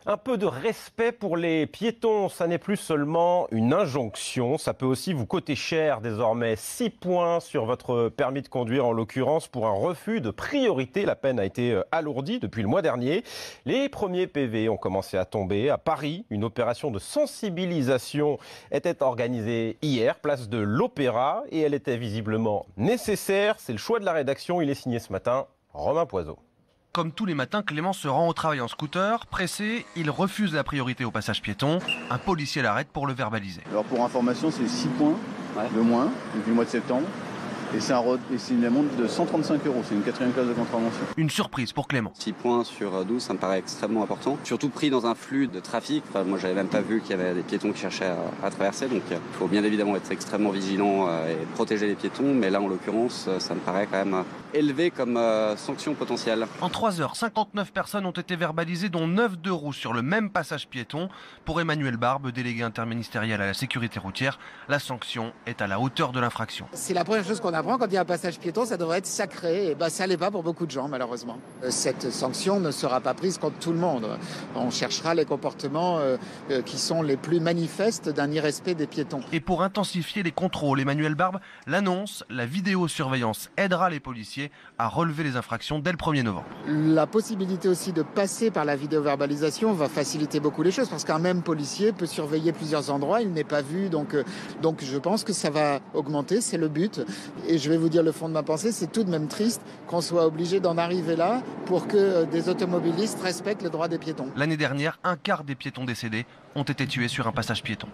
Un peu de respect pour les piétons, ça n'est plus seulement une injonction, ça peut aussi vous coûter cher désormais. 6 points sur votre permis de conduire en l'occurrence pour un refus de priorité. La peine a été alourdie depuis le mois dernier. Les premiers PV ont commencé à tomber. À Paris, une opération de sensibilisation était organisée hier, place de l'Opéra, et elle était visiblement nécessaire. C'est le choix de la rédaction, il est signé ce matin, Romain Poiseau. Comme tous les matins, Clément se rend au travail en scooter. Pressé, il refuse la priorité au passage piéton. Un policier l'arrête pour le verbaliser. Alors pour information, c'est 6 points de moins depuis le mois de septembre. Et c'est une amende de 135 €. C'est une 4e classe de contravention. Une surprise pour Clément. 6 points sur 12, ça me paraît extrêmement important. Surtout pris dans un flux de trafic. Enfin, moi, j'avais même pas vu qu'il y avait des piétons qui cherchaient à traverser. Donc, il faut bien évidemment être extrêmement vigilant et protéger les piétons. Mais là, en l'occurrence, ça me paraît quand même élevé comme sanction potentielle. En 3 heures, 59 personnes ont été verbalisées, dont 9 de roues sur le même passage piéton. Pour Emmanuel Barbe, délégué interministériel à la sécurité routière, la sanction est à la hauteur de l'infraction. C'est la première chose qu'on apprend quand il y a un passage piéton, ça devrait être sacré. Et ça l'est pas pour beaucoup de gens, malheureusement. Cette sanction ne sera pas prise contre tout le monde. On cherchera les comportements qui sont les plus manifestes d'un irrespect des piétons. Et pour intensifier les contrôles, Emmanuel Barbe l'annonce, la vidéosurveillance aidera les policiers à relever les infractions dès le 1er novembre. La possibilité aussi de passer par la vidéoverbalisation va faciliter beaucoup les choses, parce qu'un même policier peut surveiller plusieurs endroits, il n'est pas vu, donc je pense que ça va augmenter, c'est le but. Et je vais vous dire le fond de ma pensée, c'est tout de même triste qu'on soit obligé d'en arriver là pour que des automobilistes respectent les droits des piétons. L'année dernière, un quart des piétons décédés ont été tués sur un passage piéton.